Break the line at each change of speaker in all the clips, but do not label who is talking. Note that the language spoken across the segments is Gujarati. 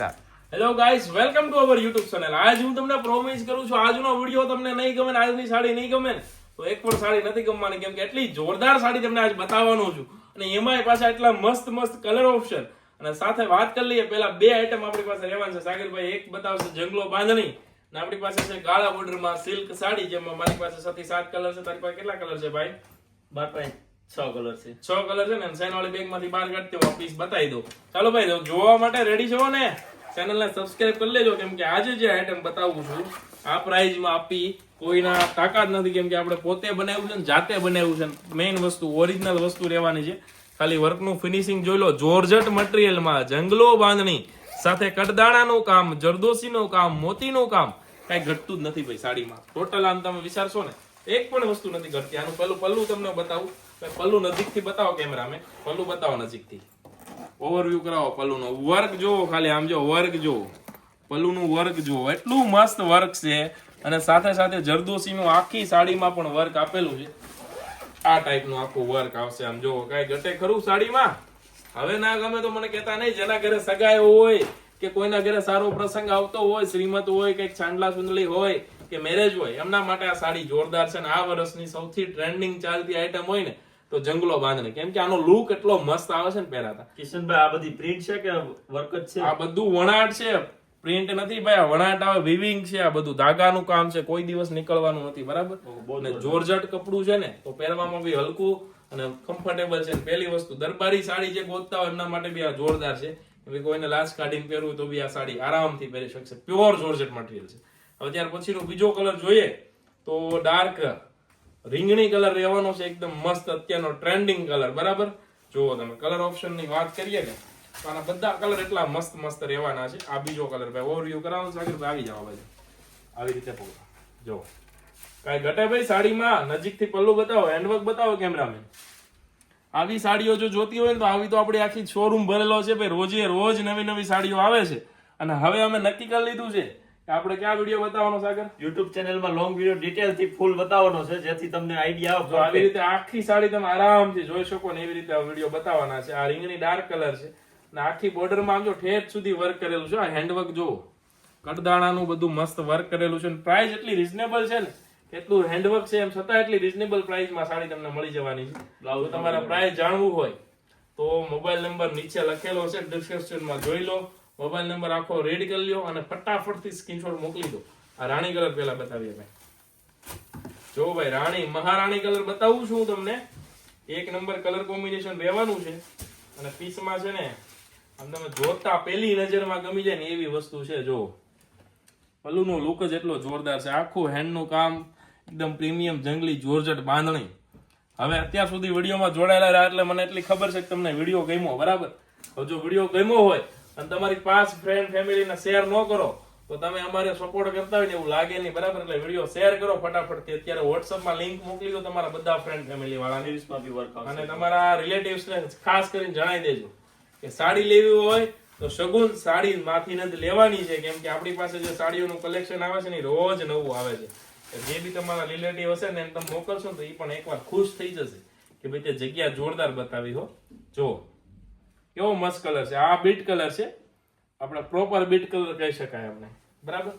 Start.
Hello guys, welcome to our YouTube channel. આજ હું તમને પ્રોમિસ કરું છું, આજનો વિડીયો તમને નહીં ગમે ને આજની સાડી નહીં ગમે ને તો એક પણ સાડી નથી ગમવાની, કેમ કે એટલી જોરદાર સાડી તમને આજ બતાવવાનો છું. અને એમાંય પાછા એટલા મસ્ત મસ્ત કલર ઓપ્શન. અને સાથે વાત કરી લઈએ, પહેલા બે આઈટમ આપણી પાસે રહેવાની છે. સાગરભાઈ એક બતાવશે જંગલો બાંધણી, અને આપણી પાસે છે કાળા બોર્ડરમાં સિલ્ક સાડી, જેમાં મારી પાસે 6 થી 7 કલર છે. તારી પાસે કેટલા કલર છે ભાઈ?
6 કલર છે.
6 કલર છે ને. સેન વાળી બેગ માંથી બહાર કાઢતી હું પીસ બતાવી દઉં. ચાલો ભાઈ, જોવા માટે રેડી છો ને? ચેનલને સબસ્ક્રાઇબ કરી લેજો, કેમ કે આજે જે આઈટમ બતાવું છું આ પ્રાઇઝમાં આપી કોઈના તાકાત નથી, કેમ કે આપણે પોતે બનાવ્યું છે ને જાતે બનાવ્યું છે. મેઇન વસ્તુ ઓરિજિનલ વસ્તુ રહેવાની છે. ખાલી વર્કનું ફિનિશિંગ જોઈ લો. જોર્જટ મટીરિયલમાં જંગલો બાંધણી સાથે કટદાણાનું કામ, જરદોશીનું કામ, મોતીનું કામ, કઈ ઘટતું જ નથી ભાઈ સાડીમાં. ટોટલ આમ તમે વિચારશો ને એક પણ વસ્તુ નથી ઘટતી. આનું પલ્લું તમને બતાવું. પલ્લું નજીકથી બતાવો કેમેરામેન, પલ્લું બતાવો નજીકથી, ઓવરવ્યુ કરાવો પલ્લુનો. વર્ક જોવો, ખાલી આમ જો વર્ક જોવો, પલ્લુનું વર્ક જોવો, એટલું મસ્ત વર્ક છે. અને સાથે સાથે જરદોશીનું આખી સાડીમાં પણ વર્ક આપેલું છે. આ ટાઈપનું આખું વર્ક આવશે. આમ જોવો, કઈ ઘટે ખરું સાડીમાં? હવે ના ગમે તો મને કહેતા નહીં. જેના ઘરે સગાઈ હોય કે કોઈના ઘરે સારો પ્રસંગ આવતો હોય, શ્રીમત હોય, કઈક ચાંદલા સુંદલી હોય કે મેરેજ હોય, એમના માટે આ સાડી જોરદાર છે. અને આ વર્ષની સૌથી ટ્રેન્ડિંગ ચાલતી આઈટમ હોય ને તો જંગલો બાંધણી, કેમ કે આનો લુક એટલો મસ્ત આવે છે ને પહેરાતા.
કિશનભાઈ, આ બધી પ્રિન્ટ છે કે વર્ક જ છે?
આ બધું વણાટ છે, પ્રિન્ટ નથી ભાઈ. આ વણાટ આવે, વિવિંગ છે. આ બધું ધાગાનું કામ છે, કોઈ દિવસ નીકળવાનું નથી. બરાબર? અને જોર્જટ કપડું છે ને તો પહેરવામાં બી હલકું અને કમ્ફર્ટેબલ છે. પહેલી વસ્તુ, દરબારી સાડી જે ગોતતા હોય એમના માટે બી આ જોરદાર છે. કોઈને લાશ કાઢીને પહેરવું તો બી આ સાડી આરામથી પહેરી શકશે. પ્યોર જોર્જટ મટીરિયલ છે. હવે ત્યાર પછીનો બીજો કલર જોઈએ તો ડાર્ક રીંગણી કલર રહેવાનો છે. એકદમ મસ્ત અત્યારનો ટ્રેન્ડિંગ કલર. બરાબર? જુઓ તમે, કલર ઓપ્શન ની વાત કરીએ ને તો આના બધા કલર એટલા મસ્ત મસ્ત રહેવાના છે. આ બીજો કલર ભાઈ ઓવરવ્યુ કરાવો સાગર, આવી જાવ ભાઈ. આવી રીતે પકડો, જો કઈ ઘટે ભાઈ સાડીમાં? નજીકથી પલ્લું બતાવો, હેન્ડવર્ક બતાવો કેમેરામેન. આવી સાડીઓ જો જોતી હોય ને તો આવી તો આપણી આખી શોરૂમ ભરેલો છે ભાઈ. રોજે રોજ નવી નવી સાડીઓ આવે છે. અને હવે અમે નક્કી કરી લીધું છે કે આપણે ક્યાં વિડીયો બતાવવાનો સાગર?
YouTube ચેનલમાં લોંગ વિડીયો ડિટેલ થી ફૂલ બતાવવાનો છે, જેથી તમને આઈડિયા આવે.
તો આવી રીતે આખી સાડી તમે આરામથી જોઈ શકો ને એવી રીતે આ વિડીયો બતાવવાના છે. આ રીંગણી ડાર્ક કલર છે અને આખી બોર્ડરમાં આમ જો ઠેઠ સુધી વર્ક કરેલું છે. આ હેન્ડવર્ક જુઓ, કટદાણાનું બધું મસ્ત વર્ક કરેલું છે. પ્રાઇસ એટલી રિઝનેબલ છે ને, એટલું હેન્ડવર્ક છે એમ છતાં એટલી રિઝનેબલ પ્રાઇસમાં સાડી તમને મળી જવાની છે. જો તમારા પ્રાઇસ જાણવું હોય તો મોબાઈલ નંબર નીચે લખેલો છે, ડિસ્ક્રિપ્શનમાં જોઈ લો. મોબાઈલ નંબર આખો રેડ કરી લ્યો અને ફટાફટથી સ્ક્રીનશોટ મોકલી દો. આ રાણી કલર પહેલા બતાવીએ ભાઈ. જો ભાઈ, રાણી મહારાણી કલર બતાવું છું તમને. એક નંબર કલર કોમ્બિનેશન રહેવાનું છે. અને પીસમાં છે ને આમ તમે જોતા પહેલી નજરમાં ગમી જાય ને એવી વસ્તુ છે. જો પલ્લુનો લુક જ એટલો જોરદાર છે. આખું હેન્ડનું કામ, એકદમ પ્રીમિયમ જંગલી જોર્જટ બાંધણી. હવે અત્યાર સુધી વિડીયોમાં જોડાયેલા રહ્યા એટલે મને એટલી ખબર છે કે તમને વિડીયો ગમ્યો. બરાબર? હવે જો વિડીયો ગમ્યો હોય અને તમારી પાસ ફ્રેન્ડ ફેમિલીને શેર ન કરો તો તમે અમારે સપોર્ટ કરતા હોય ને એવું લાગે નહીં. બરાબર? એટલે વિડીયો શેર કરો ફટાફટથી. અત્યારે વોટ્સઅપમાં લિંક મોકલી દો તમારા બધા ફ્રેન્ડ ફેમિલી વાળાને, અને તમારા રિલેટિવ્સને ખાસ કરીને જણાવી દેજો કે સાડી લેવી હોય તો સગુન સાડી માંથી જ લેવાની છે. કેમ કે આપણી પાસે જે સાડીઓનું કલેક્શન આવે છે ને રોજ નવું આવે છે. જે બી તમારા રિલેટિવ હશે ને એને તમે મોકલશો તો એ પણ એકવાર ખુશ થઈ જશે કે ભાઈ તે જગ્યા જોરદાર બતાવી હો. જો કેવો મસ્ત કલર છે. આ બીટ કલર છે, આપણે પ્રોપર બીટ કલર કહી શકાય આપણે. બરાબર?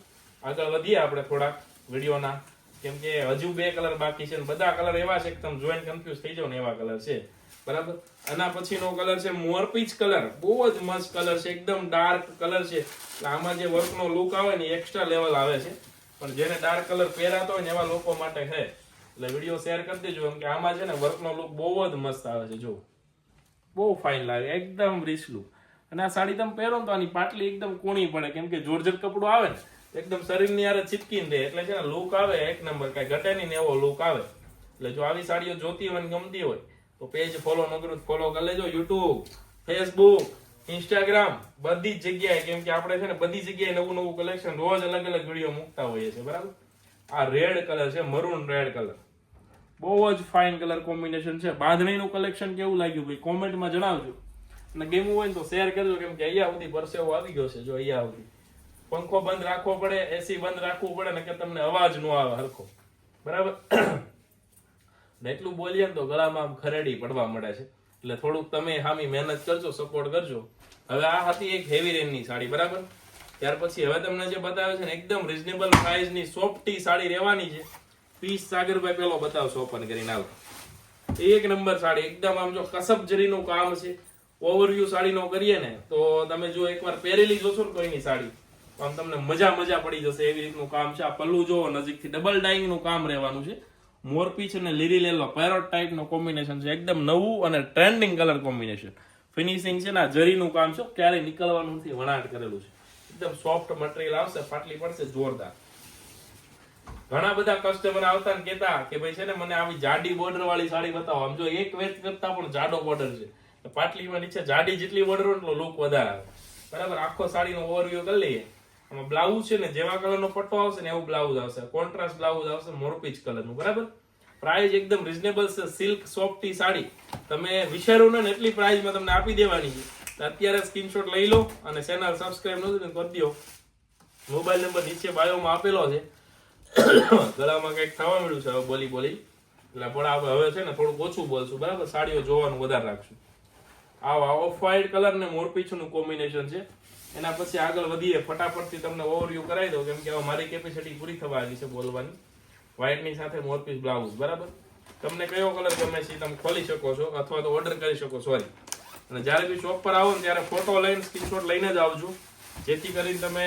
આગળ વધીએ આપણે થોડા વિડીયોના, કેમ કે હજુ 2 કલર બાકી છે. બધા કલર એવા છે કે તમે જોઈને કન્ફ્યુઝ થઈ જાવ ને એવા કલર છે. બરાબર? આના પછીનો કલર છે મોરપીચ કલર. બહુ જ મસ્ત કલર છે, એકદમ ડાર્ક કલર છે. એટલે આમાં જે વર્કનો લુક આવે ને એક્સ્ટ્રા લેવલ આવે છે. પણ જેને ડાર્ક કલર પહેરાતો હોય ને એવા લોકો માટે છે. એટલે વિડીયો શેર કરી દેજો, કેમ કે આમાં છે ને વર્કનો લુક બહુ જ મસ્ત આવે છે. જો બહુ ફાઇન લાગે, એકદમ રીચ લુક. અને આ સાડી તમે પહેરો ને તો આની પાટલી એકદમ કોણી પડે, કેમ કે જોર્જટ કપડું આવે ને એકદમ શરીરની યારે ચીપકીને રહે. એટલે છે ને લુક આવે એક નંબર, કઈ ઘટે નહીં ને એવો લુક આવે. એટલે જો આવી સાડીઓ જોતી હોય ને ગમતી હોય તો પેજ ફોલો ન કર્યું ફોલો કરી લેજો. યુટ્યુબ, ફેસબુક, ઇન્સ્ટાગ્રામ, બધી જ જગ્યાએ. કેમ કે આપણે છે ને બધી જગ્યાએ નવું નવું કલેક્શન રોજ અલગ અલગ વિડીયો મૂકતા હોઈએ છીએ. બરાબર? આ રેડ કલર છે, મરૂન રેડ કલર. બહુ જ ફાઇન કલર કોમ્બિનેશન છે. બાંધણીનું કલેક્શન કેવું લાગ્યું ભાઈ કોમેન્ટમાં જણાવજો. અને ગેમું હોય ને તો શેર કરજો, કેમ કે અહીંયા સુધી પરસેવો આવી ગયો છે. જો અહીંયા સુધી પંખો બંધ રાખવો પડે, એસી બંધ રાખવું પડે ને કે તમને અવાજ ન આવે હરખો. બરાબર? એટલું બોલીએ ને તો ગળામાં આમ ખરેડી પડવા મળે છે. એટલે થોડુંક તમે હામી મહેનત કરજો, સપોર્ટ કરજો. હવે આ હતી એક હેવી રેન્જ ની સાડી, બરાબર. ત્યાર પછી હવે તમને જે બતાવે છે ને એકદમ રીઝનેબલ પ્રાઇસ ની સોફ્ટી સાડી રહેવાની છે. પીસ સાગરભાઈ પેલો બતાવશો ઓપન કરીને. આવો એક નંબર સાડી, એકદમ આમ જો કસબ જરીનું કામ છે. ઓવરવ્યુ સાડીનો કરીએ ને તો તમે જો એકવાર પહેરેલી જોશો ને કોઈની સાડી તો આમ તમને મજા પડી જશે એવી રીતનું કામ છે. આ પલ્લુ જો નજીકથી ડબલ ડાઇંગ નું કામ રહેવાનું છે. મોરપીચ અને લીરી લેલો પેરોટ ટાઈપ નો કોમ્બિનેશન છે, એકદમ નવું અને ટ્રેન્ડિંગ કલર કોમ્બિનેશન. ફિનિશિંગ છે ને જરીનું કામ છે, ક્યારેય નીકળવાનું નથી, વણાટ કરેલું છે. એકદમ સોફ્ટ મટીરિયલ આવશે, પાટલી પડશે જોરદાર. ઘણા બધા કસ્ટમર આવતા ને કહેતા કે ભાઈ છે ને મને આવી જાડી બોર્ડર વાળી સાડી બતાવો. આમ જો એક વેચ કરતા પણ જાડો બોર્ડર છે, પાટલીમાં નીચે જાડી જેટલી બોર્ડર હોય એટલો લુક વધારે આવે, બરાબર. આખો સાડીનો ઓવરવ્યુ કરી લઈએ. આમાં બ્લાઉઝ છે ને જેવા કલરનો પટ્ટો આવશે ને એવું બ્લાઉઝ આવશે, કોન્ટ્રાસ્ટ બ્લાઉઝ આવશે મોરપીચ કલરનું, બરાબર. પ્રાઇસ એકદમ રીઝનેબલ છે. સિલ્ક સોફ્ટી સાડી તમે વિચારો ને એટલી પ્રાઇસમાં તમને આપી દેવાની છે. અત્યારે સ્ક્રીનશોટ લઈ લો અને ચેનલ સબસ્ક્રાઇબ નથી કરી દો. મોબાઈલ નંબર નીચે બાયોમાં આપેલો છે. ગળામાં કઈક થવા મળ્યું છે હવે બોલી એટલે પણ આપણે હવે છે ને થોડુંક ઓછું બોલશું, બરાબર. સાડીઓ જોવાનું વધારે રાખશું. આવા ઓફ વ્હાઈટ કલર ને મોરપીછનું કોમ્બિનેશન છે. એના પછી આગળ વધીએ, ફટાફટથી તમને ઓવરવ્યુ કરાવી દઉં કેમ કે હવે મારી કેપેસિટી પૂરી થવા આવી છે બોલવાની. વ્હાઈટ ની સાથે મોરપીચ બ્લાઉઝ, બરાબર. તમને કયો કલર ગમે છે તમે ખોલી શકો છો અથવા તો ઓર્ડર કરી શકો, સોરી. અને જ્યારે બી શોપ પર આવો ને ત્યારે ફોટો લઈને સ્ક્રીનશોટ લઈને જ આવજો, જેથી કરીને તમે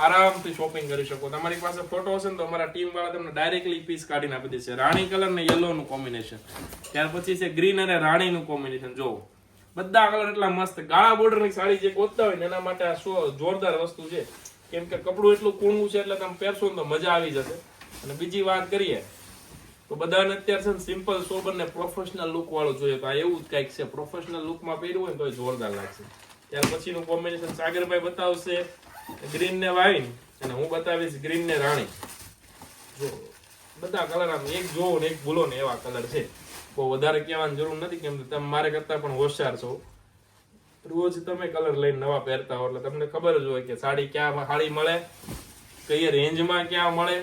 આરામથી શોપિંગ કરી શકો. તમારી પાસે ફોટો હશે ને તો અમારા ટીમ વાળા તમને ડાયરેક્ટલી પીસ કાઢીને આપી દેશે. રાણી કલર ને યલો નું કોમ્બિનેશન, ત્યાર પછી છે ગ્રીન અને રાણી નું કોમ્બિનેશન. જોવો બધા કલર એટલા મસ્ત. ગાળા બોર્ડર ની સાડી જે ગોતતા હોય ને એના માટે આ જોરદાર વસ્તુ છે, કેમ કે કપડું એટલું કૂણું છે એટલે તમે પહેરશો ને તો મજા આવી જશે. અને બીજી વાત કરીએ તો બધાને અત્યારે છે ને સિમ્પલ સોબર ને પ્રોફેશનલ લુક વાળું જોઈએ, તો આ એવું જ કઈક છે. પ્રોફેશનલ લુકમાં પહેર્યું હોય તો જોરદાર લાગશે. ત્યાર પછીનું કોમ્બિનેશન સાગરભાઈ બતાવશે ગ્રીન ને વાઇન, અને હું બતાવીશ ગ્રીન ને રાણી. જો બધા કલર આમ એક જોવો ને એક ભૂલો ને એવા કલર છે. બહુ વધારે કહેવાની જરૂર નથી કેમ કે તમે મારે કરતા પણ હોશિયાર છો. રોજ તમે કલર લઈને નવા પહેરતા હો એટલે તમને ખબર જ હોય કે સાડી ક્યાં સાડી મળે, કઈ રેન્જમાં ક્યાં મળે,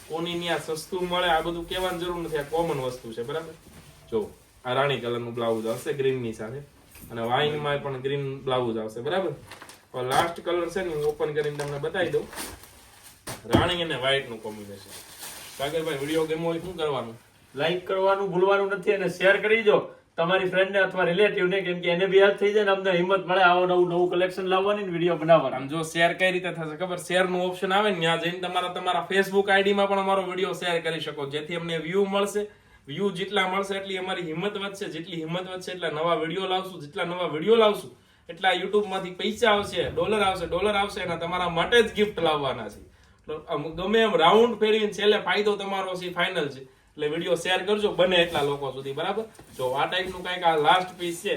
કોની ત્યાં સસ્તું મળે. આ બધું કહેવાની જરૂર નથી, આ કોમન વસ્તુ છે, બરાબર. જો આ રાણી કલરનું બ્લાઉઝ આવશે ગ્રીન ની સાથે, અને વાઇનમાં પણ ગ્રીન બ્લાઉઝ આવશે, બરાબર. હવે લાસ્ટ કલર છે ને હું ઓપન કરીને તમને બતાવી દઉં, રાણી અને વ્હાઈટ નું કોમ્બિનેશન. સાગરભાઈ વિડીયો ગેમ હોય શું કરવાનું?
લાઈક કરવાનું ભૂલવાનું નથી અને શેર કરી દો તમારી ફ્રેન્ડ ને અથવા રિલેટિવ ને, કેમ કે એને બી યાદ થઈ જાય ને અમને હિંમત મળે આવો નવું કલેક્શન લાવવાની ને વિડીયો બનાવવાની.
આમ જો શેર કઈ રીતે થશે ખબર? શેર નું ઓપ્શન આવે ને ત્યાં જઈને તમારા ફેસબુક આઈડી માં પણ અમારો વિડીયો શેર કરી શકો, જેથી અમને વ્યૂ મળશે. વ્યૂ જેટલા મળશે એટલી અમારી હિંમત વધશે, જેટલી હિંમત વધશે એટલા નવા વિડીયો લાવશું, જેટલા નવા વિડીયો લાવશું એટલા યુટ્યુબ માંથી પૈસા આવશે, ડોલર આવશે અને તમારા માટે જ ગિફ્ટ લાવવાના છે. ગમે એમ રાઉન્ડ ફેરવીને છેલ્લે ફાયદો તમારો છે, ફાઇનલ છે. એટલે વિડીયો શેર કરજો બને એટલા લોકો સુધી, બરાબર. જો આ ટાઈપનું કંઈક આ લાસ્ટ પીસ છે,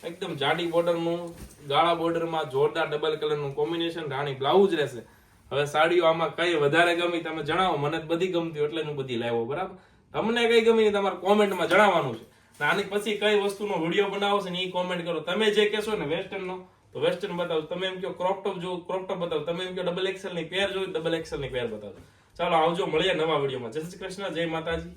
એકદમ જાડી બોર્ડરનું, ગાળા બોર્ડરમાં જોરદાર ડબલ કલરનું કોમ્બિનેશન, રાણી બ્લાઉઝ રહેશે. હવે સાડીઓ આમાં કઈ વધારે ગમી તમે જણાવો, મને બધી ગમતી એટલે હું બધી લાવ્યો, બરાબર. તમને કઈ ગમી તમારે કોમેન્ટમાં જણાવવાનું છે. આની પછી કઈ વસ્તુનો વિડીયો બનાવો છે ને એ કોમેન્ટ કરો. તમે જે કહેશો ને વેસ્ટર્ન નો તો વેસ્ટર્ન બતાવો, તમે એમ કહો ક્રોપ ટોપ જો ક્રોપ ટોપ બતાવો, તમે એમ કહો ડબલ એક્સેલ ની પેર જો ડબલ એક્સેલ ની પેર બતાવો. ચાલો આવજો, મળીએ નવા વિડીયોમાં. જય શ્રી કૃષ્ણ, જય માતાજી.